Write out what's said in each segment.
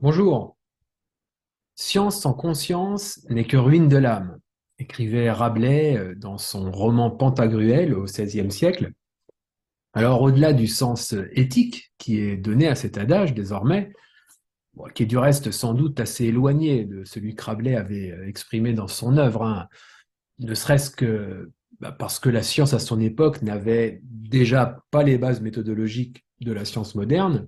Bonjour. Science sans conscience n'est que ruine de l'âme, écrivait Rabelais dans son roman Pantagruel au XVIe siècle. Alors, au-delà du sens éthique qui est donné à cet adage désormais, bon, qui est du reste sans doute assez éloigné de celui que Rabelais avait exprimé dans son œuvre, hein, ne serait-ce que parce que la science à son époque n'avait déjà pas les bases méthodologiques de la science moderne,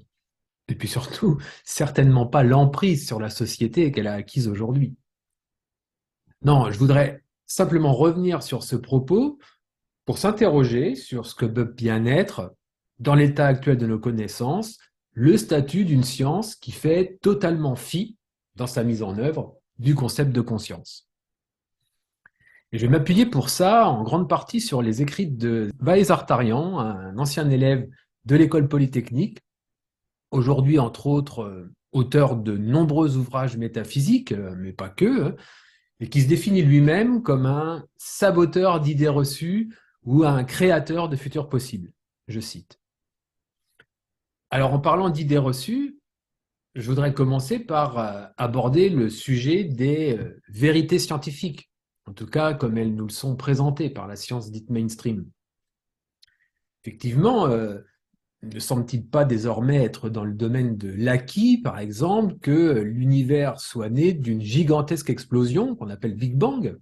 et puis surtout, certainement pas l'emprise sur la société qu'elle a acquise aujourd'hui. Non, je voudrais simplement revenir sur ce propos pour s'interroger sur ce que peut bien être, dans l'état actuel de nos connaissances, le statut d'une science qui fait totalement fi, dans sa mise en œuvre, du concept de conscience. Et je vais m'appuyer pour ça en grande partie sur les écrits de Vaïs Artarian, un ancien élève de l'école polytechnique, aujourd'hui entre autres auteur de nombreux ouvrages métaphysiques, mais pas que, hein, et qui se définit lui-même comme un saboteur d'idées reçues ou un créateur de futurs possibles. Je cite. Alors, en parlant d'idées reçues, je voudrais commencer par aborder le sujet des vérités scientifiques, en tout cas comme elles nous le sont présentées par la science dite mainstream. Effectivement, ne semble-t-il pas désormais être dans le domaine de l'acquis, par exemple, que l'univers soit né d'une gigantesque explosion qu'on appelle Big Bang,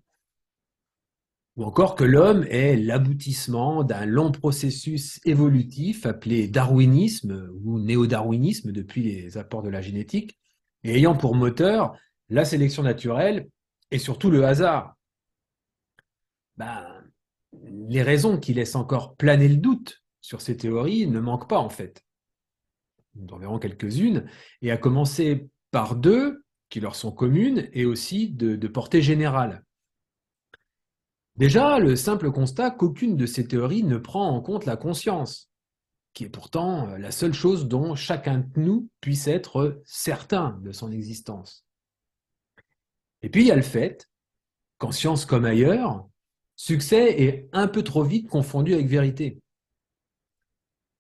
ou encore que l'homme est l'aboutissement d'un long processus évolutif appelé darwinisme ou néo-darwinisme depuis les apports de la génétique, et ayant pour moteur la sélection naturelle et surtout le hasard. Ben, les raisons qui laissent encore planer le doute sur ces théories ne manquent pas en fait. Nous en verrons quelques-unes, et à commencer par deux qui leur sont communes et aussi de portée générale. Déjà, le simple constat qu'aucune de ces théories ne prend en compte la conscience, qui est pourtant la seule chose dont chacun de nous puisse être certain de son existence. Et puis il y a le fait qu'en science comme ailleurs, succès est un peu trop vite confondu avec vérité.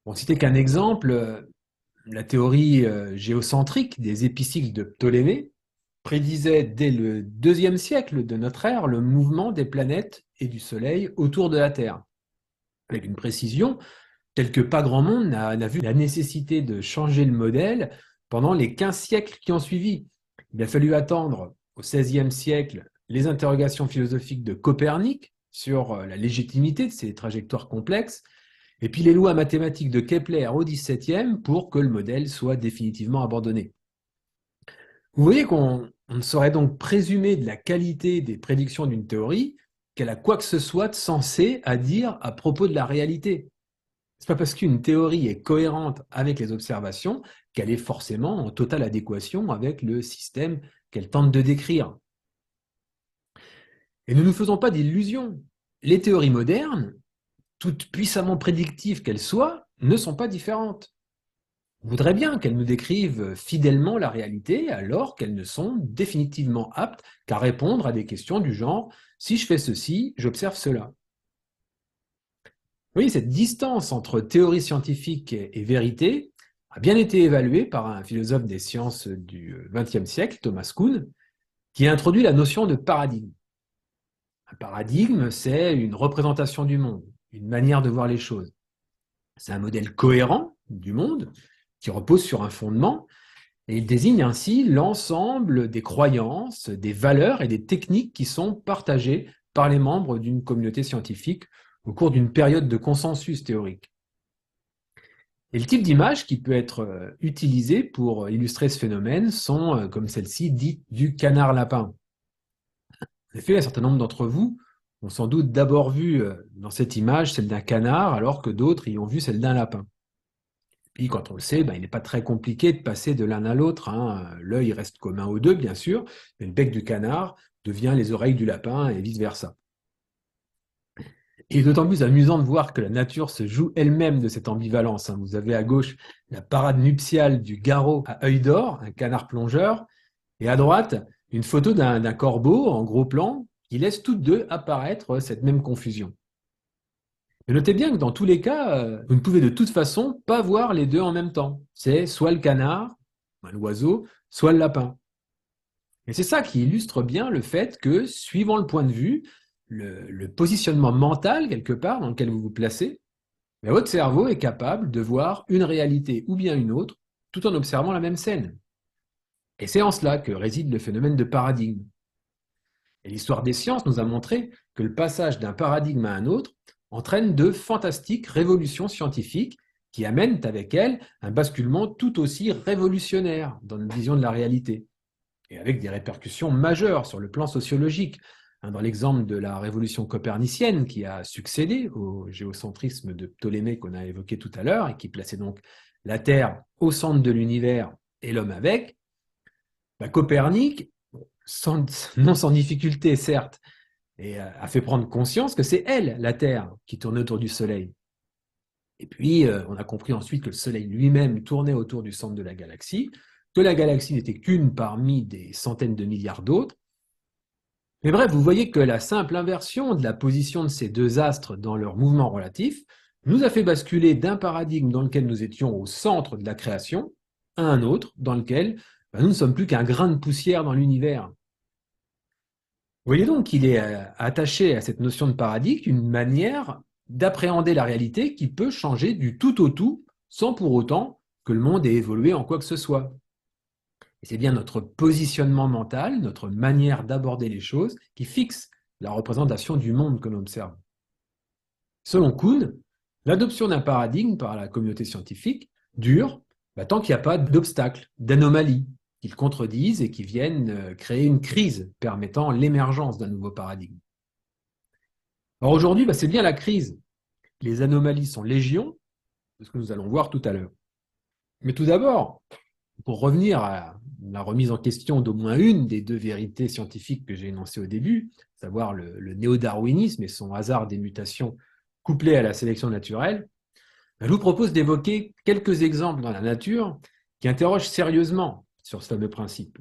Pour citer qu'un exemple, la théorie géocentrique des épicycles de Ptolémée prédisait dès le deuxième siècle de notre ère le mouvement des planètes et du Soleil autour de la Terre, avec une précision telle que pas grand monde n'a vu la nécessité de changer le modèle pendant les 15 siècles qui ont suivi. Il a fallu attendre au XVIe siècle les interrogations philosophiques de Copernic sur la légitimité de ces trajectoires complexes, et puis les lois mathématiques de Kepler au XVIIe pour que le modèle soit définitivement abandonné. Vous voyez qu'on ne saurait donc présumer de la qualité des prédictions d'une théorie qu'elle a quoi que ce soit de sensé à dire à propos de la réalité. C'est pas parce qu'une théorie est cohérente avec les observations qu'elle est forcément en totale adéquation avec le système qu'elle tente de décrire. Et ne nous faisons pas d'illusions. Les théories modernes, toutes puissamment prédictives qu'elles soient, ne sont pas différentes. On voudrait bien qu'elles nous décrivent fidèlement la réalité alors qu'elles ne sont définitivement aptes qu'à répondre à des questions du genre si je fais ceci, j'observe cela. Oui, cette distance entre théorie scientifique et vérité a bien été évaluée par un philosophe des sciences du XXe siècle, Thomas Kuhn, qui a introduit la notion de paradigme. Un paradigme, c'est une représentation du monde, une manière de voir les choses. C'est un modèle cohérent du monde qui repose sur un fondement et il désigne ainsi l'ensemble des croyances, des valeurs et des techniques qui sont partagées par les membres d'une communauté scientifique au cours d'une période de consensus théorique. Et le type d'image qui peut être utilisé pour illustrer ce phénomène sont, comme celle-ci, dites du canard-lapin. En effet, un certain nombre d'entre vous ont sans doute d'abord vu dans cette image celle d'un canard, alors que d'autres y ont vu celle d'un lapin. Puis, quand on le sait, ben, il n'est pas très compliqué de passer de l'un à l'autre, hein. L'œil reste commun aux deux, bien sûr, mais le bec du canard devient les oreilles du lapin et vice-versa. Il est d'autant plus amusant de voir que la nature se joue elle-même de cette ambivalence, hein. Vous avez à gauche la parade nuptiale du garrot à œil d'or, un canard plongeur, et à droite, une photo d'un corbeau en gros plan qui laisse toutes deux apparaître cette même confusion. Mais notez bien que dans tous les cas, vous ne pouvez de toute façon pas voir les deux en même temps. C'est soit le canard, l'oiseau, soit le lapin. Et c'est ça qui illustre bien le fait que, suivant le point de vue, le positionnement mental, quelque part, dans lequel vous vous placez, mais votre cerveau est capable de voir une réalité ou bien une autre, tout en observant la même scène. Et c'est en cela que réside le phénomène de paradigme. Et l'histoire des sciences nous a montré que le passage d'un paradigme à un autre entraîne de fantastiques révolutions scientifiques qui amènent avec elles un basculement tout aussi révolutionnaire dans notre vision de la réalité, et avec des répercussions majeures sur le plan sociologique. Dans l'exemple de la révolution copernicienne qui a succédé au géocentrisme de Ptolémée qu'on a évoqué tout à l'heure et qui plaçait donc la Terre au centre de l'univers et l'homme avec, Copernic, non sans difficulté certes, et a fait prendre conscience que c'est elle, la Terre, qui tournait autour du Soleil. Et puis, on a compris ensuite que le Soleil lui-même tournait autour du centre de la galaxie, que la galaxie n'était qu'une parmi des centaines de milliards d'autres. Mais bref, vous voyez que la simple inversion de la position de ces deux astres dans leur mouvement relatif nous a fait basculer d'un paradigme dans lequel nous étions au centre de la création à un autre dans lequel nous ne sommes plus qu'un grain de poussière dans l'univers. Vous voyez donc qu'il est attaché à cette notion de paradigme une manière d'appréhender la réalité qui peut changer du tout au tout sans pour autant que le monde ait évolué en quoi que ce soit. Et c'est bien notre positionnement mental, notre manière d'aborder les choses qui fixe la représentation du monde que l'on observe. Selon Kuhn, l'adoption d'un paradigme par la communauté scientifique dure tant qu'il n'y a pas d'obstacles, d'anomalies qui le contredisent et qui viennent créer une crise permettant l'émergence d'un nouveau paradigme. Alors aujourd'hui, c'est bien la crise. Les anomalies sont légion, c'est ce que nous allons voir tout à l'heure. Mais tout d'abord, pour revenir à la remise en question d'au moins une des deux vérités scientifiques que j'ai énoncées au début, à savoir le néo-darwinisme et son hasard des mutations couplé à la sélection naturelle, je vous propose d'évoquer quelques exemples dans la nature qui interrogent sérieusement sur ce fameux principe.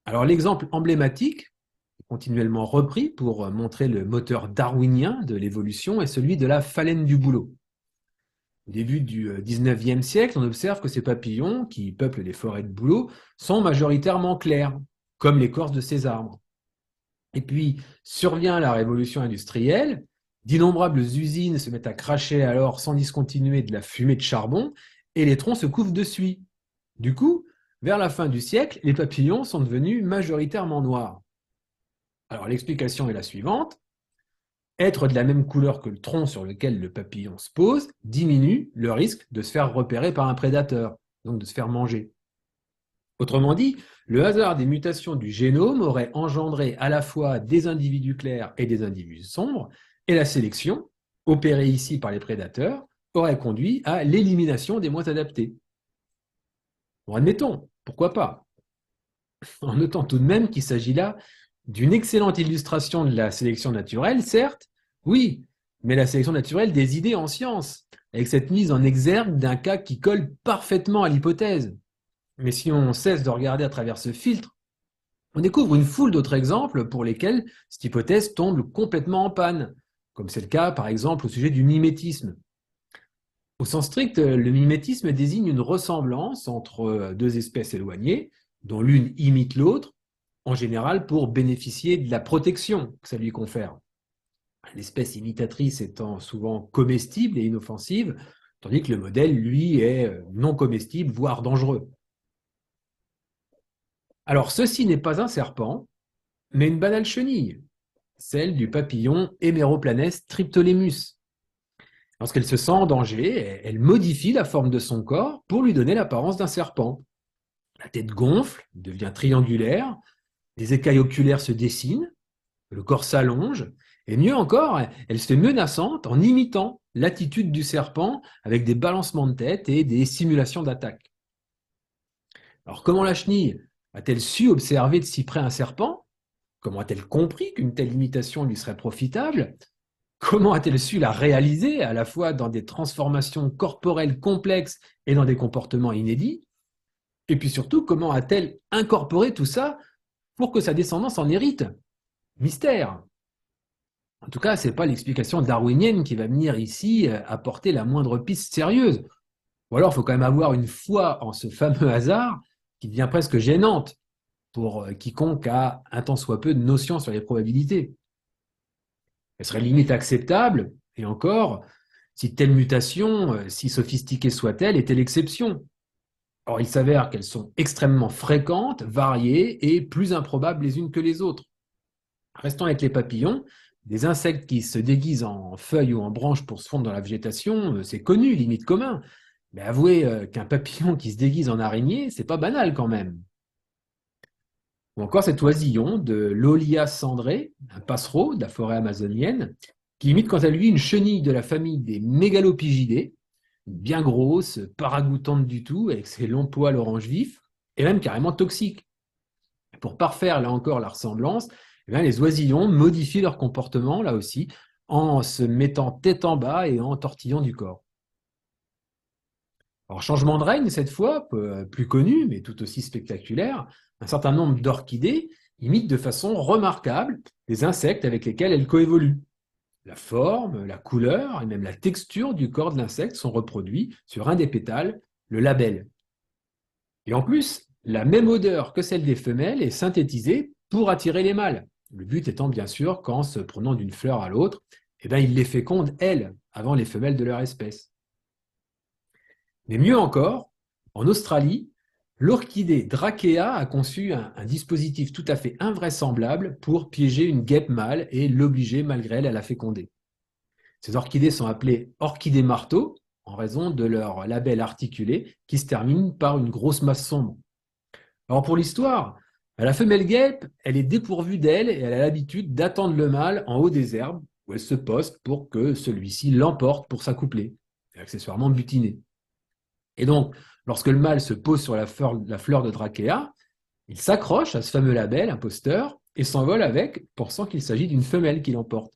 Alors l'exemple emblématique, continuellement repris pour montrer le moteur darwinien de l'évolution, est celui de la phalène du bouleau. Au début du 19e siècle, on observe que ces papillons, qui peuplent les forêts de bouleau, sont majoritairement clairs, comme l'écorce de ces arbres. Et puis survient la révolution industrielle, d'innombrables usines se mettent à cracher alors sans discontinuer de la fumée de charbon, et les troncs se couvrent de suie. Du coup, vers la fin du siècle, les papillons sont devenus majoritairement noirs. Alors l'explication est la suivante. Être de la même couleur que le tronc sur lequel le papillon se pose diminue le risque de se faire repérer par un prédateur, donc de se faire manger. Autrement dit, le hasard des mutations du génome aurait engendré à la fois des individus clairs et des individus sombres, et la sélection, opérée ici par les prédateurs, aurait conduit à l'élimination des moins adaptés. Bon, admettons, pourquoi pas, en notant tout de même qu'il s'agit là d'une excellente illustration de la sélection naturelle, certes, oui, mais la sélection naturelle des idées en sciences, avec cette mise en exergue d'un cas qui colle parfaitement à l'hypothèse. Mais si on cesse de regarder à travers ce filtre, on découvre une foule d'autres exemples pour lesquels cette hypothèse tombe complètement en panne, comme c'est le cas par exemple au sujet du mimétisme. Au sens strict, le mimétisme désigne une ressemblance entre deux espèces éloignées, dont l'une imite l'autre, en général pour bénéficier de la protection que ça lui confère. L'espèce imitatrice étant souvent comestible et inoffensive, tandis que le modèle, lui, est non comestible, voire dangereux. Alors, ceci n'est pas un serpent, mais une banale chenille, celle du papillon Héméroplanes triptolemus. Lorsqu'elle se sent en danger, elle modifie la forme de son corps pour lui donner l'apparence d'un serpent. La tête gonfle, devient triangulaire, les écailles oculaires se dessinent, le corps s'allonge, et mieux encore, elle se fait menaçante en imitant l'attitude du serpent avec des balancements de tête et des simulations d'attaque. Alors comment la chenille a-t-elle su observer de si près un serpent? Comment a-t-elle compris qu'une telle imitation lui serait profitable? Comment a-t-elle su la réaliser à la fois dans des transformations corporelles complexes et dans des comportements inédits? Et puis surtout, comment a-t-elle incorporé tout ça pour que sa descendance en hérite? Mystère. En tout cas, ce n'est pas l'explication darwinienne qui va venir ici apporter la moindre piste sérieuse. Ou alors, il faut quand même avoir une foi en ce fameux hasard qui devient presque gênante pour quiconque a un tant soit peu de notions sur les probabilités. Elle serait limite acceptable, et encore, si telle mutation, si sophistiquée soit-elle, était l'exception. Or, il s'avère qu'elles sont extrêmement fréquentes, variées et plus improbables les unes que les autres. Restons avec les papillons. Des insectes qui se déguisent en feuilles ou en branches pour se fondre dans la végétation, c'est connu, limite commun. Mais avouez qu'un papillon qui se déguise en araignée, c'est pas banal quand même. Ou encore cet oisillon de l'Olia cendrée, un passereau de la forêt amazonienne, qui imite quant à lui une chenille de la famille des mégalopygidés, bien grosse, pas ragoûtante du tout, avec ses longs poils orange vif, et même carrément toxique. Pour parfaire là encore la ressemblance, eh bien, les oisillons modifient leur comportement là aussi en se mettant tête en bas et en tortillant du corps. Alors, changement de règne cette fois, plus connu mais tout aussi spectaculaire, un certain nombre d'orchidées imitent de façon remarquable les insectes avec lesquels elles coévoluent. La forme, la couleur et même la texture du corps de l'insecte sont reproduits sur un des pétales, le labelle. Et en plus, la même odeur que celle des femelles est synthétisée pour attirer les mâles. Le but étant bien sûr qu'en se prenant d'une fleur à l'autre, eh bien, ils les fécondent, elles, avant les femelles de leur espèce. Mais mieux encore, en Australie, l'orchidée Dracea a conçu un dispositif tout à fait invraisemblable pour piéger une guêpe mâle et l'obliger malgré elle à la féconder. Ces orchidées sont appelées orchidées marteaux en raison de leur labelle articulé qui se termine par une grosse masse sombre. Alors pour l'histoire, la femelle guêpe, elle est dépourvue d'elle et elle a l'habitude d'attendre le mâle en haut des herbes où elle se poste pour que celui-ci l'emporte pour s'accoupler et accessoirement butiner. Et donc, lorsque le mâle se pose sur la fleur de Dracea, il s'accroche à ce fameux label imposteur et s'envole avec, pensant qu'il s'agit d'une femelle qui l'emporte.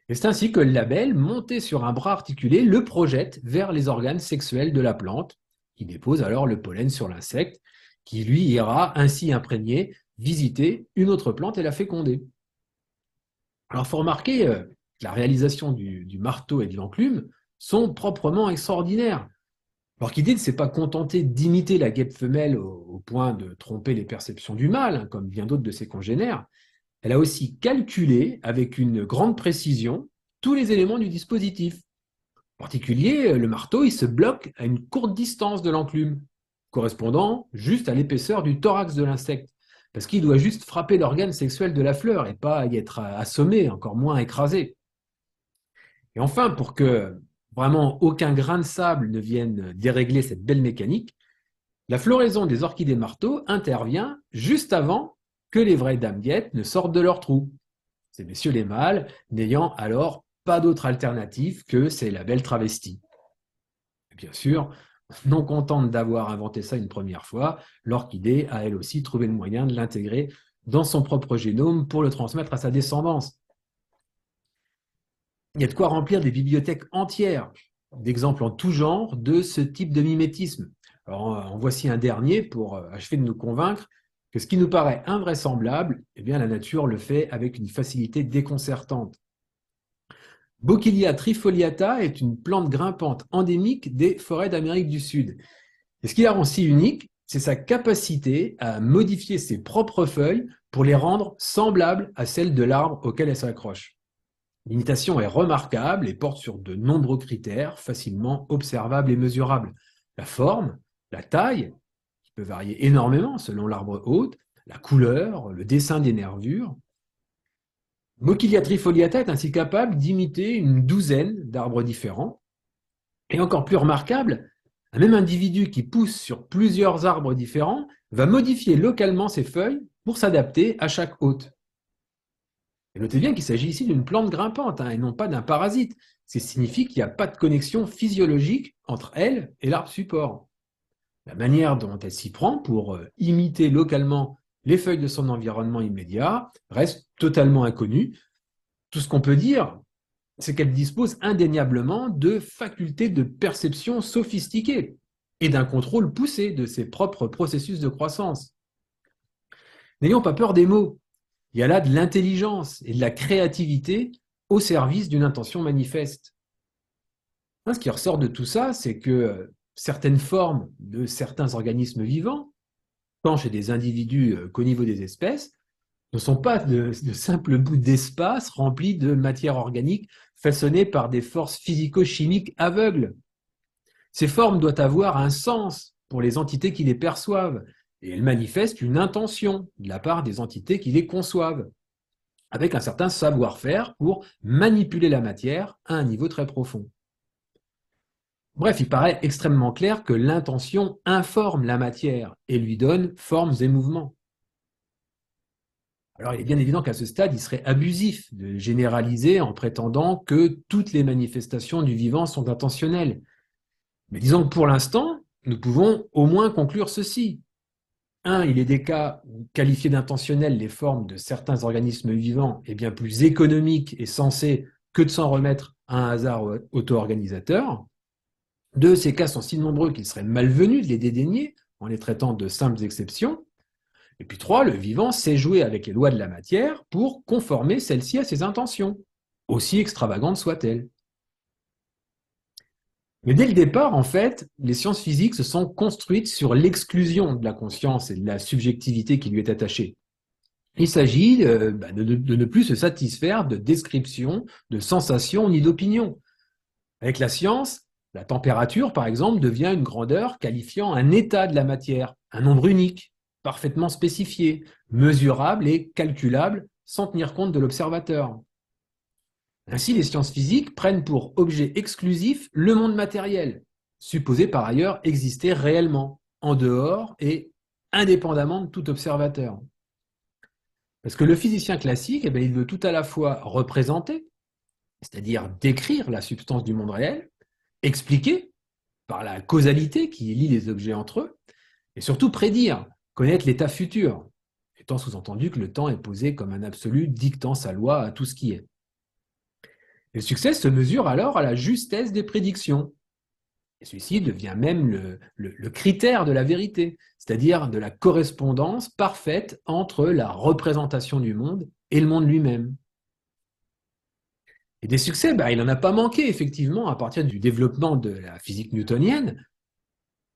Et c'est ainsi que le label, monté sur un bras articulé, le projette vers les organes sexuels de la plante, qui dépose alors le pollen sur l'insecte, qui lui ira ainsi imprégné visiter une autre plante et la féconder. Alors il faut remarquer que la réalisation du marteau et de l'enclume sont proprement extraordinaires. L'orchidée ne s'est pas contentée d'imiter la guêpe femelle au point de tromper les perceptions du mâle, hein, comme bien d'autres de ses congénères. Elle a aussi calculé avec une grande précision tous les éléments du dispositif. En particulier, le marteau, il se bloque à une courte distance de l'enclume, correspondant juste à l'épaisseur du thorax de l'insecte, parce qu'il doit juste frapper l'organe sexuel de la fleur et pas y être assommé, encore moins écrasé. Et enfin, pour que vraiment aucun grain de sable ne vienne dérégler cette belle mécanique, la floraison des orchidées marteaux intervient juste avant que les vraies dames guêtres ne sortent de leur trou. Ces messieurs les mâles n'ayant alors pas d'autre alternative que ces labels travestis. Et bien sûr, non contente d'avoir inventé ça une première fois, l'orchidée a elle aussi trouvé le moyen de l'intégrer dans son propre génome pour le transmettre à sa descendance. Il y a de quoi remplir des bibliothèques entières d'exemples en tout genre de ce type de mimétisme. Alors, en voici un dernier pour achever de nous convaincre que ce qui nous paraît invraisemblable, eh bien, la nature le fait avec une facilité déconcertante. Bocchilia trifoliata est une plante grimpante endémique des forêts d'Amérique du Sud. Et ce qui la rend si unique, c'est sa capacité à modifier ses propres feuilles pour les rendre semblables à celles de l'arbre auquel elle s'accroche. L'imitation est remarquable et porte sur de nombreux critères facilement observables et mesurables. La forme, la taille, qui peut varier énormément selon l'arbre hôte, la couleur, le dessin des nervures. Bocchilia trifoliata est ainsi capable d'imiter une douzaine d'arbres différents. Et encore plus remarquable, un même individu qui pousse sur plusieurs arbres différents va modifier localement ses feuilles pour s'adapter à chaque hôte. Et notez bien qu'il s'agit ici d'une plante grimpante et non pas d'un parasite. Ce qui signifie qu'il n'y a pas de connexion physiologique entre elle et l'arbre support. La manière dont elle s'y prend pour imiter localement les feuilles de son environnement immédiat reste totalement inconnue. Tout ce qu'on peut dire, c'est qu'elle dispose indéniablement de facultés de perception sophistiquées et d'un contrôle poussé de ses propres processus de croissance. N'ayons pas peur des mots. Il y a là de l'intelligence et de la créativité au service d'une intention manifeste. Ce qui ressort de tout ça, c'est que certaines formes de certains organismes vivants, tant chez des individus qu'au niveau des espèces, ne sont pas de simples bouts d'espace remplis de matière organique façonnée par des forces physico-chimiques aveugles. Ces formes doivent avoir un sens pour les entités qui les perçoivent, et elles manifestent une intention de la part des entités qui les conçoivent, avec un certain savoir-faire pour manipuler la matière à un niveau très profond. Bref, il paraît extrêmement clair que l'intention informe la matière et lui donne formes et mouvements. Alors, il est bien évident qu'à ce stade, il serait abusif de généraliser en prétendant que toutes les manifestations du vivant sont intentionnelles. Mais disons que pour l'instant, nous pouvons au moins conclure ceci. Un, il est des cas où qualifier d'intentionnels les formes de certains organismes vivants est bien plus économique et sensé que de s'en remettre à un hasard auto-organisateur. Deux, ces cas sont si nombreux qu'il serait malvenu de les dédaigner en les traitant de simples exceptions. Et puis trois, le vivant sait jouer avec les lois de la matière pour conformer celle-ci à ses intentions, aussi extravagantes soient-elles. Mais dès le départ, en fait, les sciences physiques se sont construites sur l'exclusion de la conscience et de la subjectivité qui lui est attachée. Il s'agit de ne plus se satisfaire de descriptions, de sensations ni d'opinions. Avec la science, la température, par exemple, devient une grandeur qualifiant un état de la matière, un nombre unique, parfaitement spécifié, mesurable et calculable sans tenir compte de l'observateur. Ainsi, les sciences physiques prennent pour objet exclusif le monde matériel, supposé par ailleurs exister réellement, en dehors et indépendamment de tout observateur. Parce que le physicien classique, il veut tout à la fois représenter, c'est-à-dire décrire la substance du monde réel, expliquer par la causalité qui lie les objets entre eux, et surtout prédire, connaître l'état futur, étant sous-entendu que le temps est posé comme un absolu dictant sa loi à tout ce qui est. Le succès se mesure alors à la justesse des prédictions. Et celui-ci devient même le critère de la vérité, c'est-à-dire de la correspondance parfaite entre la représentation du monde et le monde lui-même. Et des succès, il n'en a pas manqué, effectivement, à partir du développement de la physique newtonienne.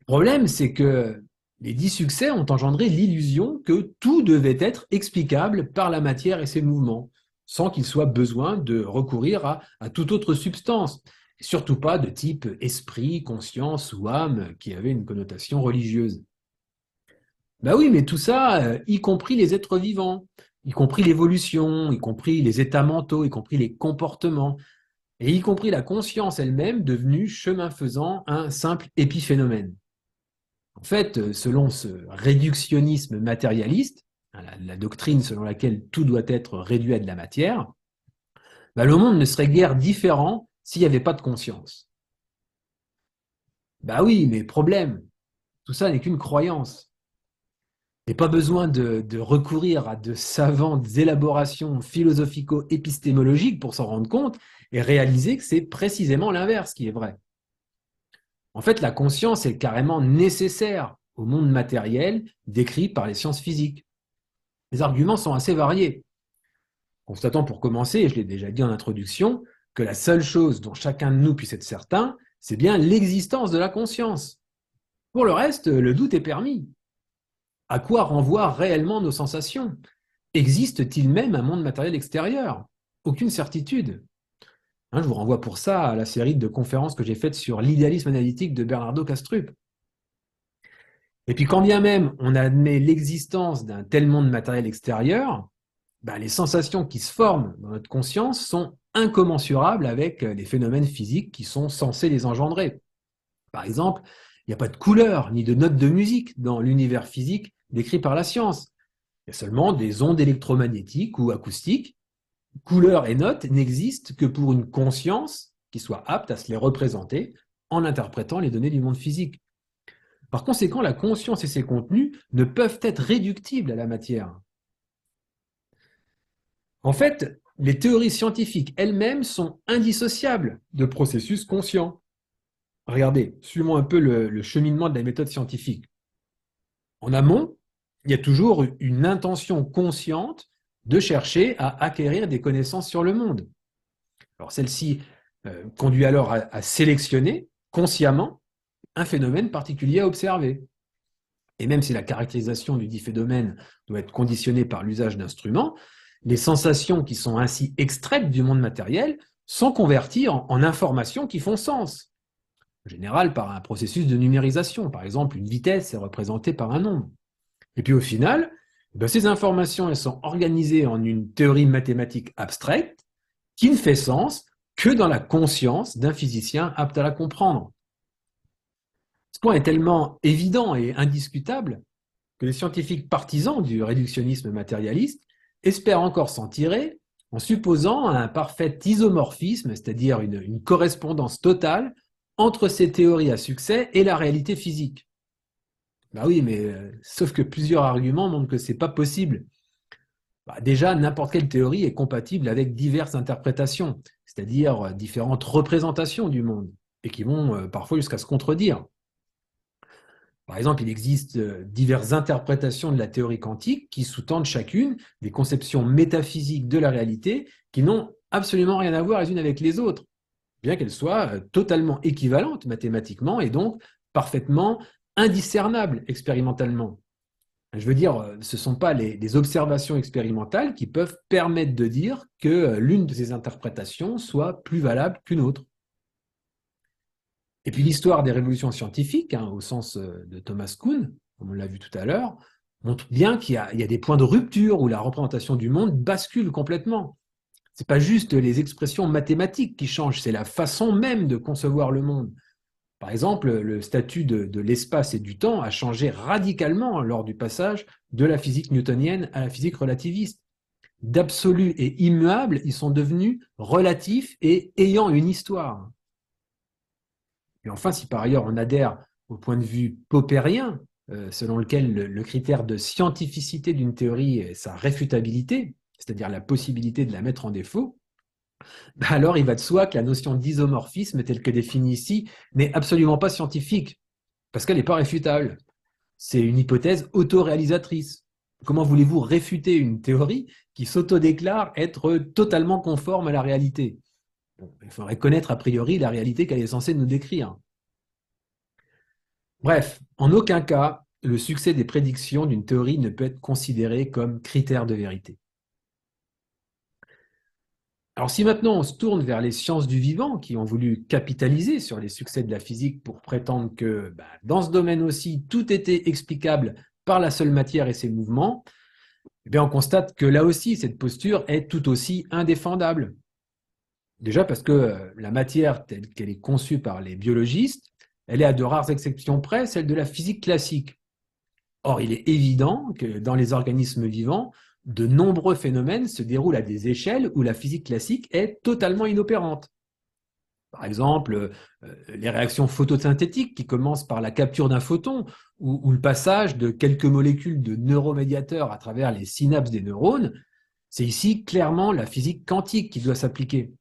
Le problème, c'est que les 10 succès ont engendré l'illusion que tout devait être explicable par la matière et ses mouvements, sans qu'il soit besoin de recourir à toute autre substance, et surtout pas de type esprit, conscience ou âme qui avait une connotation religieuse. Oui, mais tout ça, y compris les êtres vivants, y compris l'évolution, y compris les états mentaux, y compris les comportements, et y compris la conscience elle-même devenue, chemin faisant, un simple épiphénomène. En fait, selon ce réductionnisme matérialiste, la doctrine selon laquelle tout doit être réduit à de la matière, le monde ne serait guère différent s'il n'y avait pas de conscience. Oui, mais problème, tout ça n'est qu'une croyance. Il n'y a pas besoin de recourir à de savantes élaborations philosophico-épistémologiques pour s'en rendre compte et réaliser que c'est précisément l'inverse qui est vrai. En fait, la conscience est carrément nécessaire au monde matériel décrit par les sciences physiques. Les arguments sont assez variés. Constatant pour commencer, et je l'ai déjà dit en introduction, que la seule chose dont chacun de nous puisse être certain, c'est bien l'existence de la conscience. Pour le reste, le doute est permis. À quoi renvoient réellement nos sensations? Existe-t-il même un monde matériel extérieur? Aucune certitude. Je vous renvoie pour ça à la série de conférences que j'ai faites sur l'idéalisme analytique de Bernardo Kastrup. Et puis quand bien même on admet l'existence d'un tel monde matériel extérieur, les sensations qui se forment dans notre conscience sont incommensurables avec les phénomènes physiques qui sont censés les engendrer. Par exemple, il n'y a pas de couleur ni de notes de musique dans l'univers physique décrit par la science. Il y a seulement des ondes électromagnétiques ou acoustiques. Couleurs et notes n'existent que pour une conscience qui soit apte à se les représenter en interprétant les données du monde physique. Par conséquent, la conscience et ses contenus ne peuvent être réductibles à la matière. En fait, les théories scientifiques elles-mêmes sont indissociables de processus conscients. Regardez, suivons un peu le cheminement de la méthode scientifique. En amont, il y a toujours une intention consciente de chercher à acquérir des connaissances sur le monde. Alors celle-ci conduit alors à sélectionner consciemment un phénomène particulier à observer. Et même si la caractérisation du dit phénomène doit être conditionnée par l'usage d'instruments, les sensations qui sont ainsi extraites du monde matériel sont converties en informations qui font sens. En général, par un processus de numérisation. Par exemple, une vitesse est représentée par un nombre. Et puis au final, ces informations elles sont organisées en une théorie mathématique abstraite qui ne fait sens que dans la conscience d'un physicien apte à la comprendre. Ce point est tellement évident et indiscutable que les scientifiques partisans du réductionnisme matérialiste espèrent encore s'en tirer en supposant un parfait isomorphisme, c'est-à-dire une correspondance totale entre ces théories à succès et la réalité physique. Bah oui, mais sauf que plusieurs arguments montrent que ce n'est pas possible. Déjà, n'importe quelle théorie est compatible avec diverses interprétations, c'est-à-dire différentes représentations du monde, et qui vont parfois jusqu'à se contredire. Par exemple, il existe diverses interprétations de la théorie quantique qui sous-tendent chacune des conceptions métaphysiques de la réalité qui n'ont absolument rien à voir les unes avec les autres, bien qu'elles soient totalement équivalentes mathématiquement et donc parfaitement indiscernables expérimentalement. Je veux dire, ce ne sont pas les observations expérimentales qui peuvent permettre de dire que l'une de ces interprétations soit plus valable qu'une autre. Et puis l'histoire des révolutions scientifiques, au sens de Thomas Kuhn, comme on l'a vu tout à l'heure, montre bien qu'il y a des points de rupture où la représentation du monde bascule complètement. Ce n'est pas juste les expressions mathématiques qui changent, c'est la façon même de concevoir le monde. Par exemple, le statut de l'espace et du temps a changé radicalement lors du passage de la physique newtonienne à la physique relativiste. D'absolu et immuable, ils sont devenus relatifs et ayant une histoire. Et enfin, si par ailleurs on adhère au point de vue popperien, selon lequel le critère de scientificité d'une théorie est sa réfutabilité, c'est-à-dire la possibilité de la mettre en défaut, alors il va de soi que la notion d'isomorphisme telle que définie ici n'est absolument pas scientifique, parce qu'elle n'est pas réfutable. C'est une hypothèse autoréalisatrice. Comment voulez-vous réfuter une théorie qui s'autodéclare être totalement conforme à la réalité? Il faudrait connaître a priori la réalité qu'elle est censée nous décrire. Bref, en aucun cas, le succès des prédictions d'une théorie ne peut être considéré comme critère de vérité. Alors si maintenant on se tourne vers les sciences du vivant qui ont voulu capitaliser sur les succès de la physique pour prétendre que dans ce domaine aussi tout était explicable par la seule matière et ses mouvements, on constate que là aussi cette posture est tout aussi indéfendable. Déjà parce que la matière telle qu'elle est conçue par les biologistes, elle est à de rares exceptions près celle de la physique classique. Or, il est évident que dans les organismes vivants, de nombreux phénomènes se déroulent à des échelles où la physique classique est totalement inopérante. Par exemple, les réactions photosynthétiques qui commencent par la capture d'un photon ou le passage de quelques molécules de neuromédiateurs à travers les synapses des neurones, c'est ici clairement la physique quantique qui doit s'appliquer.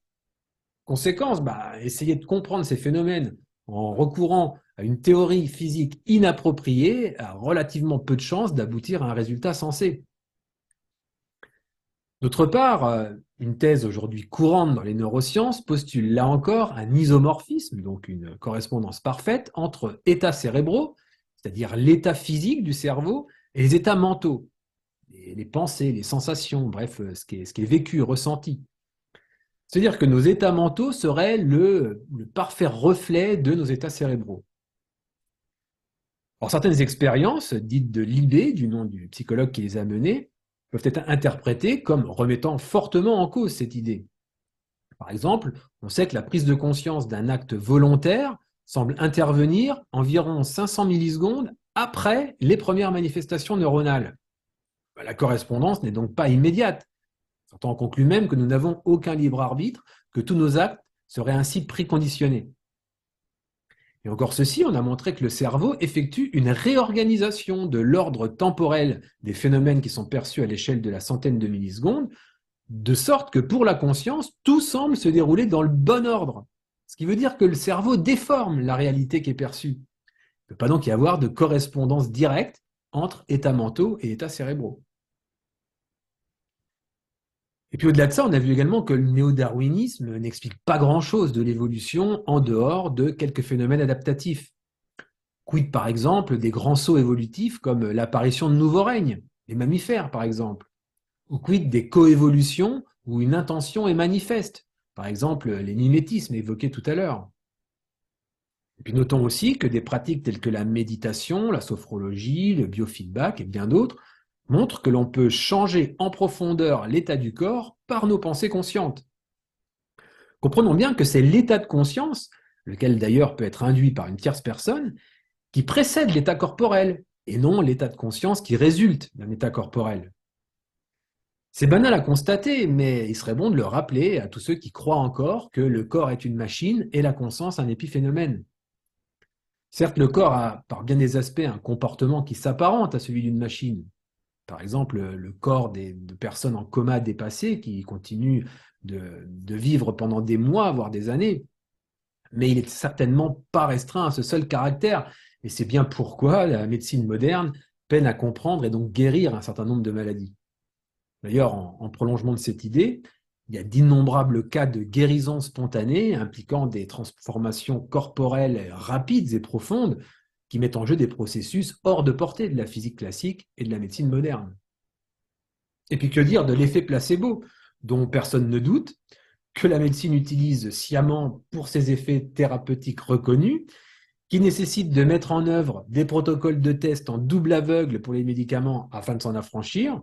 Conséquence, essayer de comprendre ces phénomènes en recourant à une théorie physique inappropriée a relativement peu de chances d'aboutir à un résultat sensé. D'autre part, une thèse aujourd'hui courante dans les neurosciences postule là encore un isomorphisme, donc une correspondance parfaite entre états cérébraux, c'est-à-dire l'état physique du cerveau, et les états mentaux, les pensées, les sensations, bref, ce qui est vécu, ressenti. C'est-à-dire que nos états mentaux seraient le parfait reflet de nos états cérébraux. Alors, certaines expériences, dites de Libé, du nom du psychologue qui les a menées, peuvent être interprétées comme remettant fortement en cause cette idée. Par exemple, on sait que la prise de conscience d'un acte volontaire semble intervenir environ 500 millisecondes après les premières manifestations neuronales. La correspondance n'est donc pas immédiate. Certains concluent même que nous n'avons aucun libre arbitre, que tous nos actes seraient ainsi préconditionnés. Et encore ceci, on a montré que le cerveau effectue une réorganisation de l'ordre temporel des phénomènes qui sont perçus à l'échelle de la centaine de millisecondes, de sorte que pour la conscience, tout semble se dérouler dans le bon ordre. Ce qui veut dire que le cerveau déforme la réalité qui est perçue. Il ne peut pas donc y avoir de correspondance directe entre états mentaux et états cérébraux. Et puis au-delà de ça, on a vu également que le néo-darwinisme n'explique pas grand-chose de l'évolution en dehors de quelques phénomènes adaptatifs. Quid par exemple des grands sauts évolutifs comme l'apparition de nouveaux règnes, les mammifères par exemple, ou quid des coévolutions où une intention est manifeste, par exemple les mimétismes évoqués tout à l'heure. Et puis notons aussi que des pratiques telles que la méditation, la sophrologie, le biofeedback et bien d'autres montrent que l'on peut changer en profondeur l'état du corps par nos pensées conscientes. Comprenons bien que c'est l'état de conscience, lequel d'ailleurs peut être induit par une tierce personne, qui précède l'état corporel, et non l'état de conscience qui résulte d'un état corporel. C'est banal à constater, mais il serait bon de le rappeler à tous ceux qui croient encore que le corps est une machine et la conscience un épiphénomène. Certes, le corps a, par bien des aspects, un comportement qui s'apparente à celui d'une machine. Par exemple, le corps de personnes en coma dépassé qui continuent de vivre pendant des mois, voire des années. Mais il n'est certainement pas restreint à ce seul caractère. Et c'est bien pourquoi la médecine moderne peine à comprendre et donc guérir un certain nombre de maladies. D'ailleurs, en prolongement de cette idée, il y a d'innombrables cas de guérison spontanée impliquant des transformations corporelles rapides et profondes qui mettent en jeu des processus hors de portée de la physique classique et de la médecine moderne. Et puis que dire de l'effet placebo, dont personne ne doute, que la médecine utilise sciemment pour ses effets thérapeutiques reconnus, qui nécessite de mettre en œuvre des protocoles de test en double aveugle pour les médicaments afin de s'en affranchir,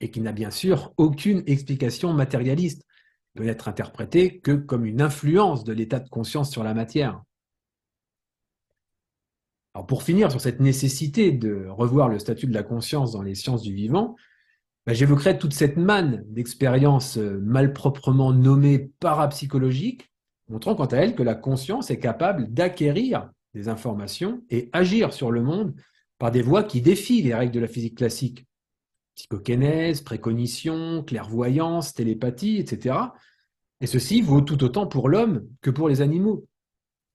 et qui n'a bien sûr aucune explication matérialiste, peut n'être interprété que comme une influence de l'état de conscience sur la matière. Alors pour finir sur cette nécessité de revoir le statut de la conscience dans les sciences du vivant, j'évoquerai toute cette manne d'expériences malproprement nommées parapsychologiques, montrant quant à elles que la conscience est capable d'acquérir des informations et agir sur le monde par des voies qui défient les règles de la physique classique. Psychokinèse, précognition, clairvoyance, télépathie, etc. Et ceci vaut tout autant pour l'homme que pour les animaux.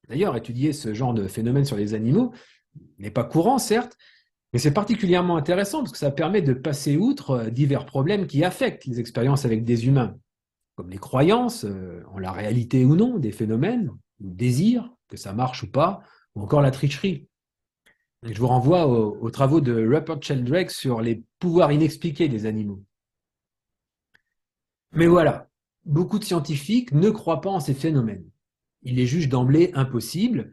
D'ailleurs, étudier ce genre de phénomène sur les animaux n'est pas courant, certes, mais c'est particulièrement intéressant parce que ça permet de passer outre divers problèmes qui affectent les expériences avec des humains, comme les croyances en la réalité ou non des phénomènes, le désir, que ça marche ou pas, ou encore la tricherie. Et je vous renvoie aux travaux de Rupert Sheldrake sur les pouvoirs inexpliqués des animaux. Mais voilà, beaucoup de scientifiques ne croient pas en ces phénomènes. Ils les jugent d'emblée impossibles.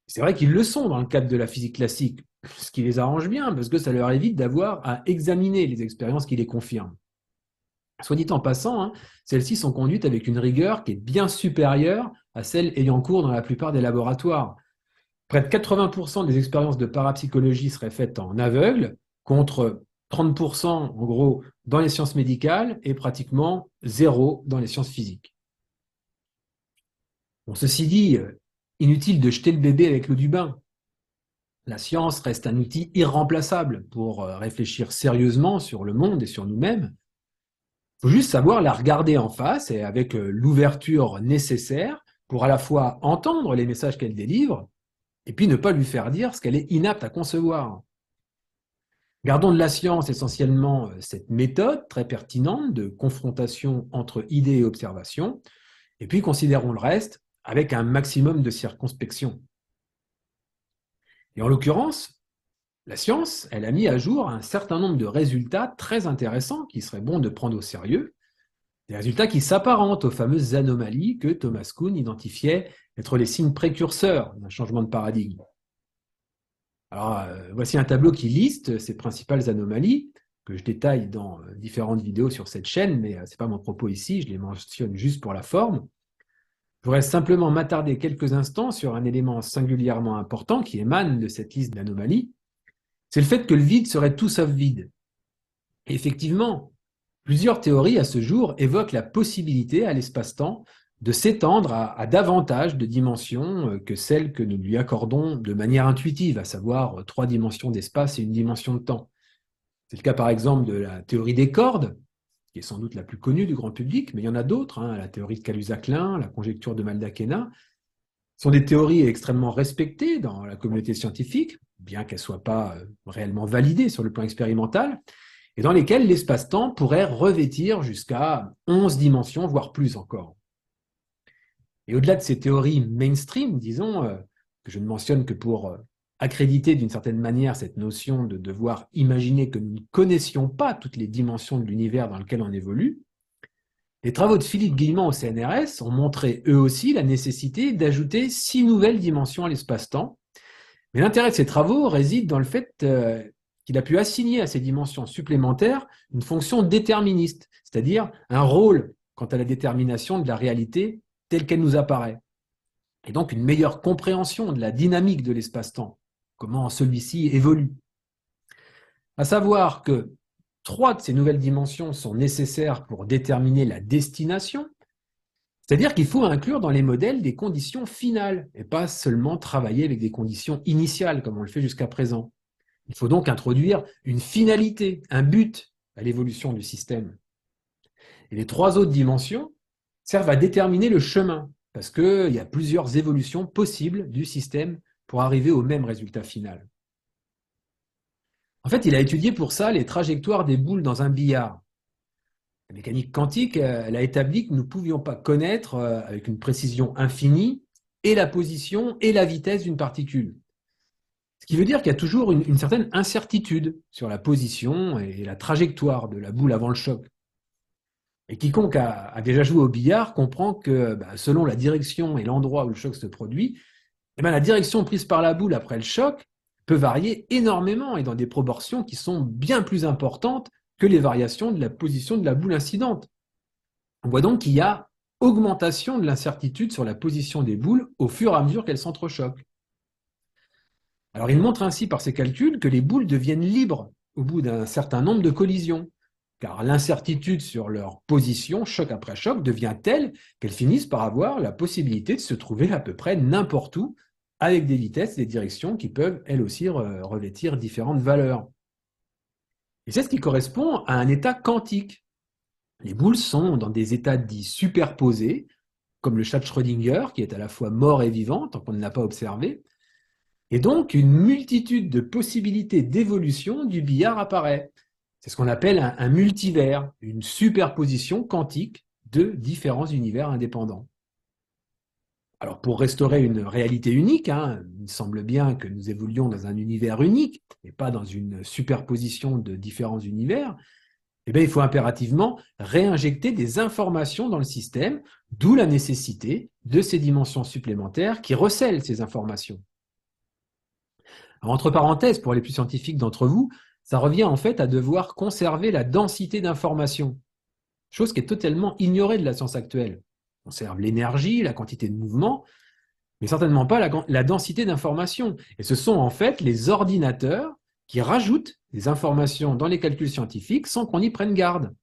C'est vrai qu'ils le sont dans le cadre de la physique classique, ce qui les arrange bien, parce que ça leur évite d'avoir à examiner les expériences qui les confirment. Soit dit en passant, hein, celles-ci sont conduites avec une rigueur qui est bien supérieure à celle ayant cours dans la plupart des laboratoires. Près de 80% des expériences de parapsychologie seraient faites en aveugle, contre 30% en gros dans les sciences médicales et pratiquement zéro dans les sciences physiques. Bon, ceci dit, inutile de jeter le bébé avec l'eau du bain. La science reste un outil irremplaçable pour réfléchir sérieusement sur le monde et sur nous-mêmes. Il faut juste savoir la regarder en face et avec l'ouverture nécessaire pour à la fois entendre les messages qu'elle délivre et puis ne pas lui faire dire ce qu'elle est inapte à concevoir. Gardons de la science essentiellement cette méthode très pertinente de confrontation entre idées et observations, et puis considérons le reste avec un maximum de circonspection. Et en l'occurrence, la science, elle a mis à jour un certain nombre de résultats très intéressants qui seraient bons de prendre au sérieux, des résultats qui s'apparentent aux fameuses anomalies que Thomas Kuhn identifiait être les signes précurseurs d'un changement de paradigme. Alors, voici un tableau qui liste ces principales anomalies, que je détaille dans différentes vidéos sur cette chaîne, mais ce n'est pas mon propos ici, je les mentionne juste pour la forme. Je voudrais simplement m'attarder quelques instants sur un élément singulièrement important qui émane de cette liste d'anomalies, c'est le fait que le vide serait tout sauf vide. Et effectivement, plusieurs théories à ce jour évoquent la possibilité à l'espace-temps de s'étendre à davantage de dimensions que celles que nous lui accordons de manière intuitive, à savoir 3 dimensions d'espace et 1 dimension de temps. C'est le cas par exemple de la théorie des cordes, qui est sans doute la plus connue du grand public, mais il y en a d'autres, hein, la théorie de Kaluza-Klein, la conjecture de Maldacena. Ce sont des théories extrêmement respectées dans la communauté scientifique, bien qu'elles ne soient pas réellement validées sur le plan expérimental, et dans lesquelles l'espace-temps pourrait revêtir jusqu'à 11 dimensions, voire plus encore. Et au-delà de ces théories mainstream, disons, que je ne mentionne que pour accréditer d'une certaine manière cette notion de devoir imaginer que nous ne connaissions pas toutes les dimensions de l'univers dans lequel on évolue, les travaux de Philippe Guillemont au CNRS ont montré eux aussi la nécessité d'ajouter 6 nouvelles dimensions à l'espace-temps. Mais l'intérêt de ces travaux réside dans le fait qu'il a pu assigner à ces dimensions supplémentaires une fonction déterministe, c'est-à-dire un rôle quant à la détermination de la réalité telle qu'elle nous apparaît. Et donc une meilleure compréhension de la dynamique de l'espace-temps, comment celui-ci évolue. À savoir que 3 de ces nouvelles dimensions sont nécessaires pour déterminer la destination, c'est-à-dire qu'il faut inclure dans les modèles des conditions finales et pas seulement travailler avec des conditions initiales comme on le fait jusqu'à présent. Il faut donc introduire une finalité, un but à l'évolution du système. Et les 3 autres dimensions servent à déterminer le chemin, parce qu'il y a plusieurs évolutions possibles du système pour arriver au même résultat final. En fait, il a étudié pour ça les trajectoires des boules dans un billard. La mécanique quantique, elle a établi que nous ne pouvions pas connaître avec une précision infinie et la position et la vitesse d'une particule. Ce qui veut dire qu'il y a toujours une certaine incertitude sur la position et la trajectoire de la boule avant le choc. Et quiconque a déjà joué au billard comprend que selon la direction et l'endroit où le choc se produit, la direction prise par la boule après le choc peut varier énormément et dans des proportions qui sont bien plus importantes que les variations de la position de la boule incidente. On voit donc qu'il y a augmentation de l'incertitude sur la position des boules au fur et à mesure qu'elles s'entrechoquent. Alors il montre ainsi par ses calculs que les boules deviennent libres au bout d'un certain nombre de collisions, car l'incertitude sur leur position, choc après choc, devient telle qu'elles finissent par avoir la possibilité de se trouver à peu près n'importe où, avec des vitesses et des directions qui peuvent, elles aussi, revêtir différentes valeurs. Et c'est ce qui correspond à un état quantique. Les boules sont dans des états dits superposés, comme le chat de Schrödinger, qui est à la fois mort et vivant, tant qu'on ne l'a pas observé. Et donc, une multitude de possibilités d'évolution du billard apparaît. C'est ce qu'on appelle un multivers, une superposition quantique de différents univers indépendants. Alors, pour restaurer une réalité unique, il semble bien que nous évoluions dans un univers unique et pas dans une superposition de différents univers. Il faut impérativement réinjecter des informations dans le système, d'où la nécessité de ces dimensions supplémentaires qui recèlent ces informations. Alors, entre parenthèses, pour les plus scientifiques d'entre vous, ça revient en fait à devoir conserver la densité d'informations, chose qui est totalement ignorée de la science actuelle. On conserve l'énergie, la quantité de mouvement, mais certainement pas la densité d'informations. Et ce sont en fait les ordinateurs qui rajoutent des informations dans les calculs scientifiques sans qu'on y prenne garde.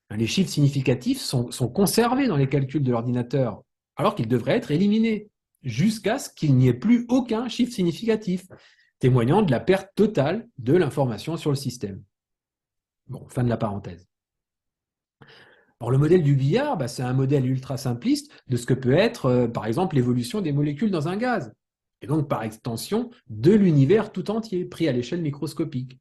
Les chiffres significatifs sont conservés dans les calculs de l'ordinateur, alors qu'ils devraient être éliminés, jusqu'à ce qu'il n'y ait plus aucun chiffre significatif, témoignant de la perte totale de l'information sur le système. Bon, fin de la parenthèse. Alors, le modèle du billard, c'est un modèle ultra simpliste de ce que peut être, par exemple, l'évolution des molécules dans un gaz, et donc par extension de l'univers tout entier, pris à l'échelle microscopique.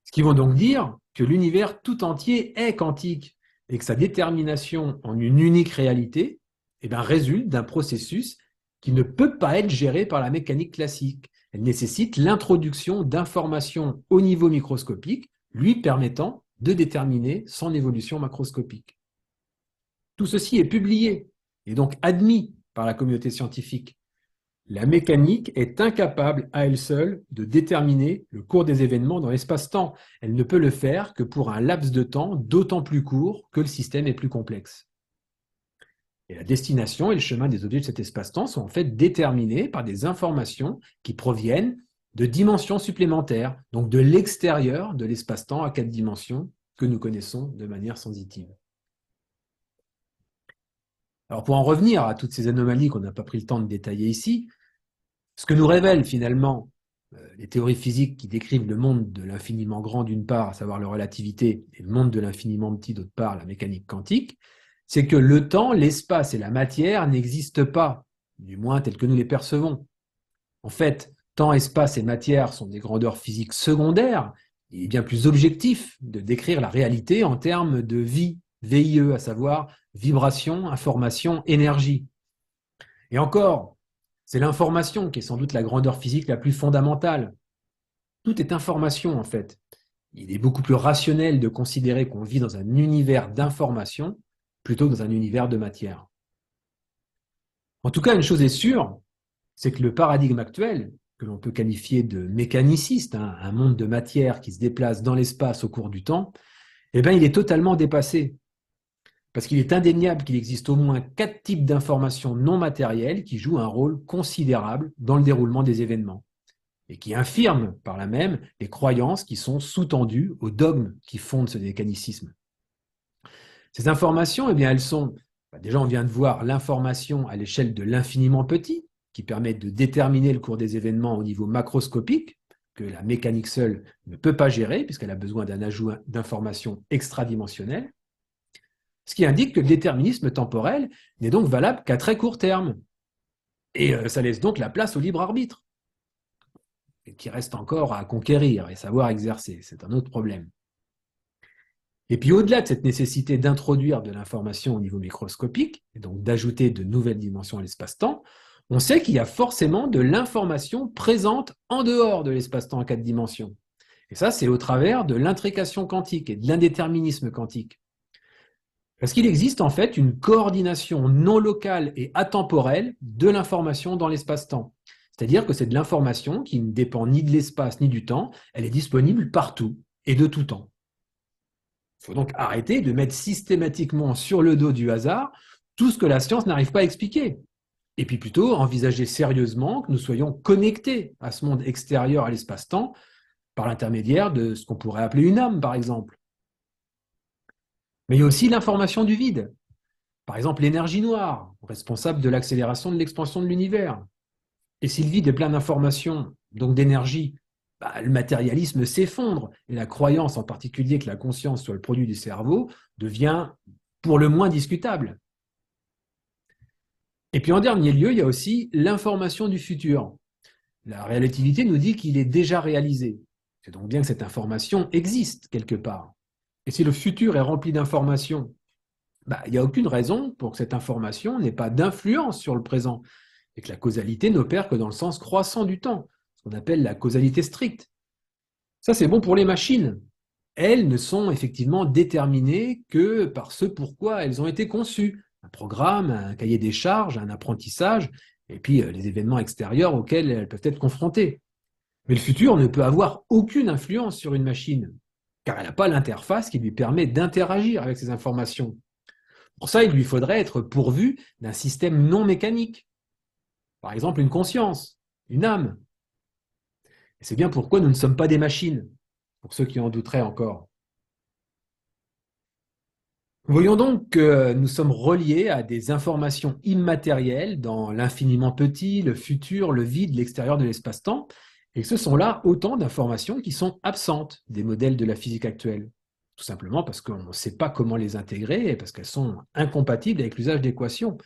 Ce qui veut donc dire que l'univers tout entier est quantique et que sa détermination en une unique réalité résulte d'un processus qui ne peut pas être géré par la mécanique classique. Elle nécessite l'introduction d'informations au niveau microscopique, lui permettant de déterminer son évolution macroscopique. Tout ceci est publié et donc admis par la communauté scientifique. La mécanique est incapable à elle seule de déterminer le cours des événements dans l'espace-temps. Elle ne peut le faire que pour un laps de temps d'autant plus court que le système est plus complexe. Et la destination et le chemin des objets de cet espace-temps sont en fait déterminés par des informations qui proviennent de dimensions supplémentaires, donc de l'extérieur de l'espace-temps à 4 dimensions que nous connaissons de manière sensitive. Alors pour en revenir à toutes ces anomalies qu'on n'a pas pris le temps de détailler ici, ce que nous révèlent finalement les théories physiques qui décrivent le monde de l'infiniment grand d'une part, à savoir la relativité, et le monde de l'infiniment petit d'autre part, la mécanique quantique, c'est que le temps, l'espace et la matière n'existent pas, du moins tels que nous les percevons. En fait, temps, espace et matière sont des grandeurs physiques secondaires. Il est bien plus objectif de décrire la réalité en termes de vie, VIE, à savoir vibration, information, énergie. Et encore, C'est l'information qui est sans doute la grandeur physique la plus fondamentale. Tout est information en fait. Il est beaucoup plus rationnel de considérer qu'on vit dans un univers d'information plutôt que dans un univers de matière. En tout cas, une chose est sûre, c'est que le paradigme actuel, que l'on peut qualifier de mécaniciste, un monde de matière qui se déplace dans l'espace au cours du temps, eh bien, il est totalement dépassé. Parce qu'il est indéniable qu'il existe au moins 4 types d'informations non matérielles qui jouent un rôle considérable dans le déroulement des événements et qui infirment par là même les croyances qui sont sous-tendues aux dogmes qui fondent ce mécanicisme. Ces informations, eh bien, elles sont, déjà on vient de voir l'information à l'échelle de l'infiniment petit, qui permet de déterminer le cours des événements au niveau macroscopique, que la mécanique seule ne peut pas gérer, puisqu'elle a besoin d'un ajout d'informations extradimensionnelles, ce qui indique que le déterminisme temporel n'est donc valable qu'à très court terme. Et ça laisse donc la place au libre arbitre, qui reste encore à conquérir et savoir exercer. C'est un autre problème. Et puis au-delà de cette nécessité d'introduire de l'information au niveau microscopique, et donc d'ajouter de nouvelles dimensions à l'espace-temps, on sait qu'il y a forcément de l'information présente en dehors de l'espace-temps à 4 dimensions. Et ça, c'est au travers de l'intrication quantique et de l'indéterminisme quantique. Parce qu'il existe en fait une coordination non locale et atemporelle de l'information dans l'espace-temps. C'est-à-dire que c'est de l'information qui ne dépend ni de l'espace ni du temps, elle est disponible partout et de tout temps. Il faut donc arrêter de mettre systématiquement sur le dos du hasard tout ce que la science n'arrive pas à expliquer. Et puis plutôt envisager sérieusement que nous soyons connectés à ce monde extérieur à l'espace-temps par l'intermédiaire de ce qu'on pourrait appeler une âme, par exemple. Mais il y a aussi l'information du vide. Par exemple, l'énergie noire, responsable de l'accélération de l'expansion de l'univers. Et si le vide est plein d'informations, donc d'énergie, le matérialisme s'effondre et la croyance en particulier que la conscience soit le produit du cerveau devient pour le moins discutable. Et puis en dernier lieu, il y a aussi l'information du futur. La relativité nous dit qu'il est déjà réalisé. C'est donc bien que cette information existe quelque part. Et si le futur est rempli d'informations, il n'y a aucune raison pour que cette information n'ait pas d'influence sur le présent et que la causalité n'opère que dans le sens croissant du temps, ce qu'on appelle la causalité stricte. Ça, c'est bon pour les machines. Elles ne sont effectivement déterminées que par ce pourquoi elles ont été conçues. Un programme, un cahier des charges, un apprentissage, et puis les événements extérieurs auxquels elles peuvent être confrontées. Mais le futur ne peut avoir aucune influence sur une machine, car elle n'a pas l'interface qui lui permet d'interagir avec ces informations. Pour ça, il lui faudrait être pourvu d'un système non mécanique. Par exemple, une conscience, une âme. Et c'est bien pourquoi nous ne sommes pas des machines, pour ceux qui en douteraient encore. Voyons donc que nous sommes reliés à des informations immatérielles dans l'infiniment petit, le futur, le vide, l'extérieur de l'espace-temps, et que ce sont là autant d'informations qui sont absentes des modèles de la physique actuelle. Tout simplement parce qu'on ne sait pas comment les intégrer et parce qu'elles sont incompatibles avec l'usage d'équations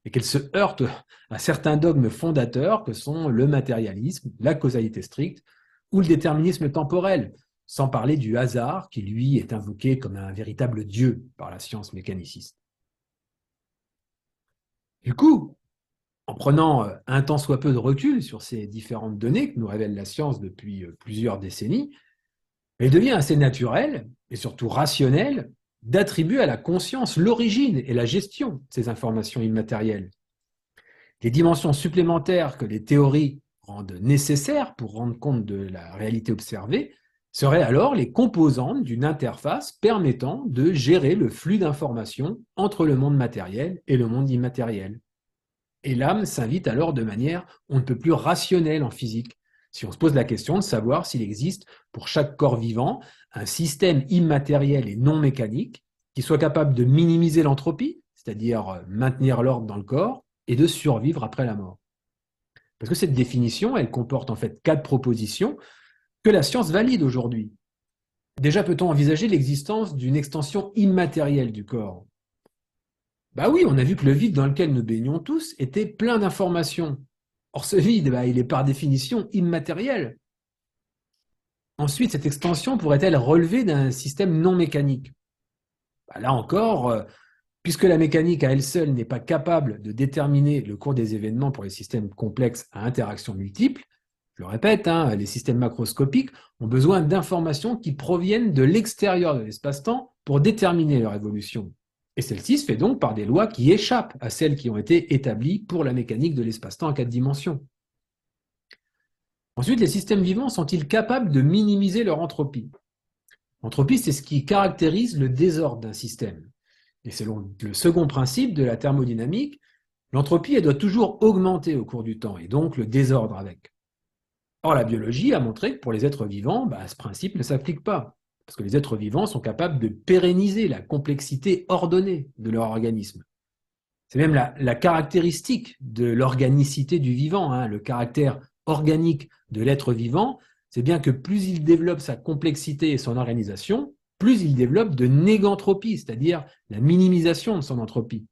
et qu'elles se heurtent à certains dogmes fondateurs que sont le matérialisme, la causalité stricte ou le déterminisme temporel, sans parler du hasard qui, lui, est invoqué comme un véritable dieu par la science mécaniciste. Du coup, en prenant un tant soit peu de recul sur ces différentes données que nous révèle la science depuis plusieurs décennies, il devient assez naturel et surtout rationnel d'attribuer à la conscience l'origine et la gestion de ces informations immatérielles. Les dimensions supplémentaires que les théories rendent nécessaires pour rendre compte de la réalité observée seraient alors les composantes d'une interface permettant de gérer le flux d'informations entre le monde matériel et le monde immatériel. Et l'âme s'invite alors de manière on ne peut plus rationnelle en physique, si on se pose la question de savoir s'il existe pour chaque corps vivant un système immatériel et non mécanique qui soit capable de minimiser l'entropie, c'est-à-dire maintenir l'ordre dans le corps, et de survivre après la mort. Parce que cette définition, elle comporte en fait 4 propositions que la science valide aujourd'hui. Déjà, peut-on envisager l'existence d'une extension immatérielle du corps? Oui, on a vu que le vide dans lequel nous baignons tous était plein d'informations. Or, ce vide, il est par définition immatériel. Ensuite, cette extension pourrait-elle relever d'un système non mécanique? Là encore, Puisque la mécanique à elle seule n'est pas capable de déterminer le cours des événements pour les systèmes complexes à interactions multiples, je le répète, hein, les systèmes macroscopiques ont besoin d'informations qui proviennent de l'extérieur de l'espace-temps pour déterminer leur évolution. Et celle-ci se fait donc par des lois qui échappent à celles qui ont été établies pour la mécanique de l'espace-temps à 4 dimensions. Ensuite, les systèmes vivants sont-ils capables de minimiser leur entropie? L'entropie, c'est ce qui caractérise le désordre d'un système. Et selon le second principe de la thermodynamique, l'entropie elle doit toujours augmenter au cours du temps, et donc le désordre avec. Or, la biologie a montré que pour les êtres vivants, ce principe ne s'applique pas, parce que les êtres vivants sont capables de pérenniser la complexité ordonnée de leur organisme. C'est même la caractéristique de l'organicité du vivant, hein, le caractère organique de l'être vivant, c'est bien que plus il développe sa complexité et son organisation, plus il développe de négantropie, c'est-à-dire la minimisation de son entropie.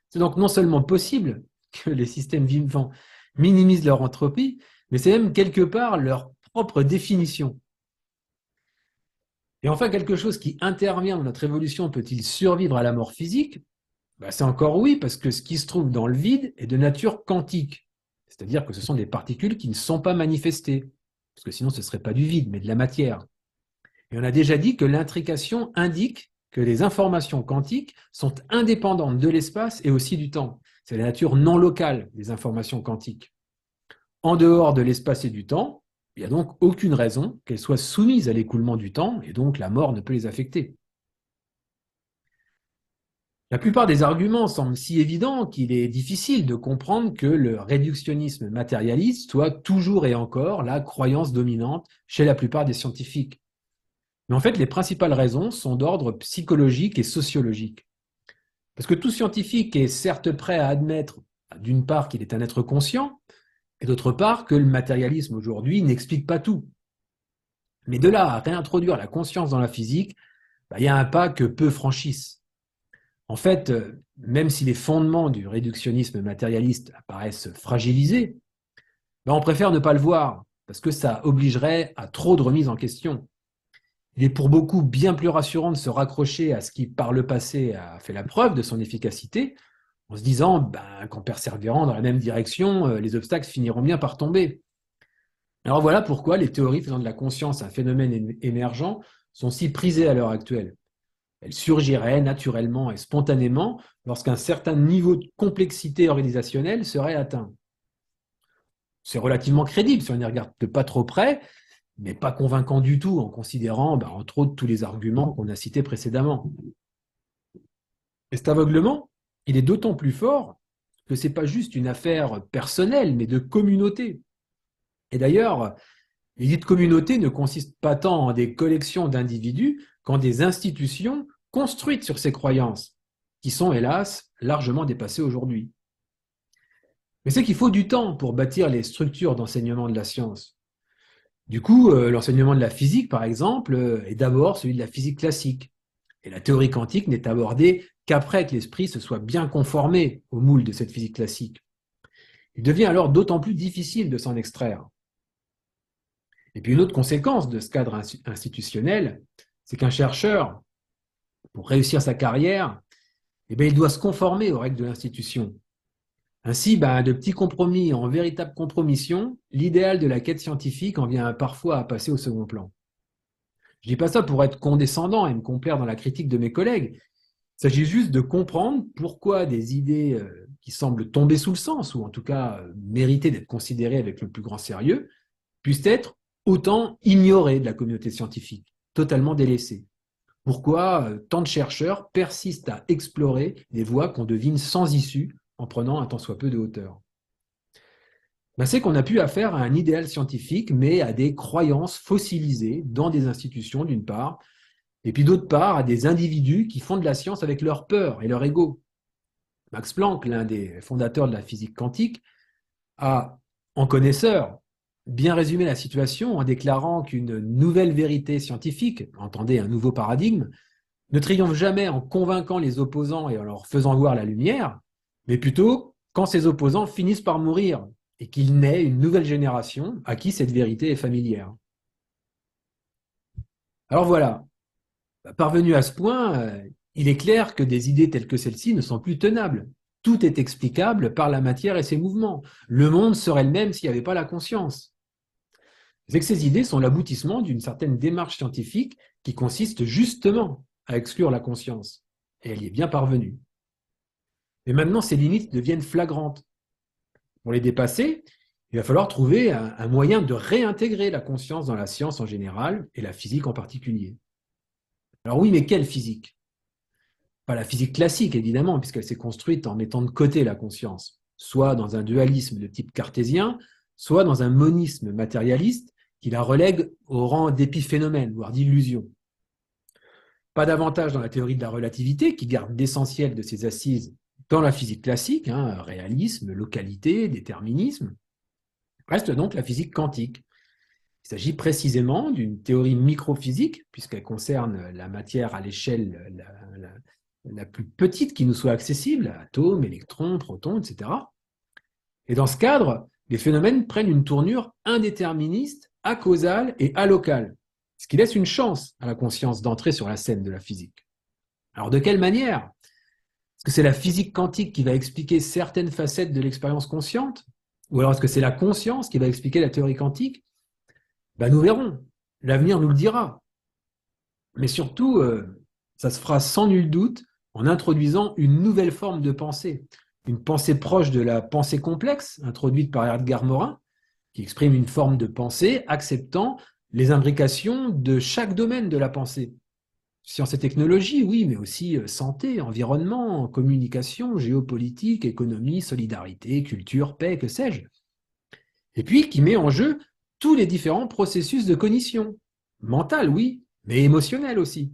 C'est donc non seulement possible que les systèmes vivants minimisent leur entropie, mais c'est même quelque part leur propre définition. Et enfin, quelque chose qui intervient dans notre évolution peut-il survivre à la mort physique? C'est encore oui, parce que ce qui se trouve dans le vide est de nature quantique. C'est-à-dire que ce sont des particules qui ne sont pas manifestées. Parce que sinon, ce ne serait pas du vide, mais de la matière. Et on a déjà dit que l'intrication indique que les informations quantiques sont indépendantes de l'espace et aussi du temps. C'est la nature non locale des informations quantiques. En dehors de l'espace et du temps, il n'y a donc aucune raison qu'elles soient soumises à l'écoulement du temps, et donc la mort ne peut les affecter. La plupart des arguments semblent si évidents qu'il est difficile de comprendre que le réductionnisme matérialiste soit toujours et encore la croyance dominante chez la plupart des scientifiques. Mais en fait, les principales raisons sont d'ordre psychologique et sociologique. Parce que tout scientifique est certes prêt à admettre, d'une part, qu'il est un être conscient, et d'autre part, que le matérialisme aujourd'hui n'explique pas tout. Mais de là à réintroduire la conscience dans la physique, il y a un pas que peu franchissent. En fait, même si les fondements du réductionnisme matérialiste apparaissent fragilisés, on préfère ne pas le voir, parce que ça obligerait à trop de remises en question. Il est pour beaucoup bien plus rassurant de se raccrocher à ce qui, par le passé, a fait la preuve de son efficacité, en se disant qu'en persévérant dans la même direction, les obstacles finiront bien par tomber. Alors voilà pourquoi les théories faisant de la conscience un phénomène émergent sont si prisées à l'heure actuelle. Elles surgiraient naturellement et spontanément lorsqu'un certain niveau de complexité organisationnelle serait atteint. C'est relativement crédible si on n'y regarde pas trop près, mais pas convaincant du tout en considérant, entre autres, tous les arguments qu'on a cités précédemment. Et cet aveuglement, il est d'autant plus fort que ce n'est pas juste une affaire personnelle, mais de communauté. Et d'ailleurs, l'idée de communauté ne consiste pas tant en des collections d'individus qu'en des institutions construites sur ces croyances, qui sont, hélas, largement dépassées aujourd'hui. Mais c'est qu'il faut du temps pour bâtir les structures d'enseignement de la science. Du coup, l'enseignement de la physique, par exemple, est d'abord celui de la physique classique. Et la théorie quantique n'est abordée qu'après que l'esprit se soit bien conformé au moule de cette physique classique. Il devient alors d'autant plus difficile de s'en extraire. Et puis une autre conséquence de ce cadre institutionnel, c'est qu'un chercheur, pour réussir sa carrière, il doit se conformer aux règles de l'institution. Ainsi, de petits compromis en véritable compromission, l'idéal de la quête scientifique en vient parfois à passer au second plan. Je ne dis pas ça pour être condescendant et me complaire dans la critique de mes collègues. Il s'agit juste de comprendre pourquoi des idées qui semblent tomber sous le sens, ou en tout cas mériter d'être considérées avec le plus grand sérieux, puissent être autant ignorées de la communauté scientifique, totalement délaissées. Pourquoi tant de chercheurs persistent à explorer des voies qu'on devine sans issue en prenant un tant soit peu de hauteur? C'est qu'on a pu affaire à un idéal scientifique, mais à des croyances fossilisées dans des institutions, d'une part, et puis d'autre part, à des individus qui font de la science avec leur peur et leur ego. Max Planck, l'un des fondateurs de la physique quantique, a, en connaisseur, bien résumé la situation en déclarant qu'une nouvelle vérité scientifique, entendez un nouveau paradigme, ne triomphe jamais en convainquant les opposants et en leur faisant voir la lumière, mais plutôt quand ces opposants finissent par mourir et qu'il naît une nouvelle génération à qui cette vérité est familière. Alors voilà, parvenu à ce point, il est clair que des idées telles que celle-ci ne sont plus tenables. Tout est explicable par la matière et ses mouvements. Le monde serait le même s'il n'y avait pas la conscience. C'est que ces idées sont l'aboutissement d'une certaine démarche scientifique qui consiste justement à exclure la conscience. Et elle y est bien parvenue. Mais maintenant, ces limites deviennent flagrantes. Pour les dépasser, il va falloir trouver un moyen de réintégrer la conscience dans la science en général et la physique en particulier. Alors oui, mais quelle physique? Pas la physique classique, évidemment, puisqu'elle s'est construite en mettant de côté la conscience, soit dans un dualisme de type cartésien, soit dans un monisme matérialiste qui la relègue au rang d'épiphénomène, voire d'illusion. Pas davantage dans la théorie de la relativité, qui garde l'essentiel de ses assises dans la physique classique, réalisme, localité, déterminisme. Reste donc la physique quantique. Il s'agit précisément d'une théorie microphysique, puisqu'elle concerne la matière à l'échelle la plus petite qui nous soit accessible, atomes, électrons, protons, etc. Et dans ce cadre, les phénomènes prennent une tournure indéterministe, acausale et alocale, ce qui laisse une chance à la conscience d'entrer sur la scène de la physique. Alors de quelle manière? Est-ce que c'est la physique quantique qui va expliquer certaines facettes de l'expérience consciente? Ou alors est-ce que c'est la conscience qui va expliquer la théorie quantique? Nous verrons. L'avenir nous le dira. Mais surtout, ça se fera sans nul doute en introduisant une nouvelle forme de pensée, une pensée proche de la pensée complexe introduite par Edgar Morin, qui exprime une forme de pensée acceptant les imbrications de chaque domaine de la pensée. Sciences et technologies, oui, mais aussi santé, environnement, communication, géopolitique, économie, solidarité, culture, paix, que sais-je. Et puis qui met en jeu tous les différents processus de cognition, mentale, oui, mais émotionnelle aussi.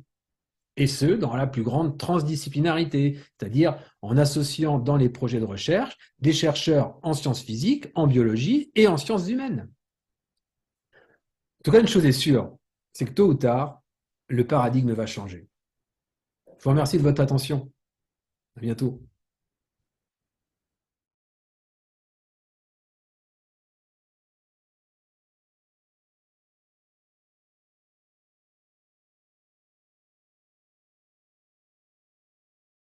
Et ce, dans la plus grande transdisciplinarité, c'est-à-dire en associant dans les projets de recherche des chercheurs en sciences physiques, en biologie et en sciences humaines. En tout cas, une chose est sûre, c'est que tôt ou tard, le paradigme va changer. Je vous remercie de votre attention. À bientôt.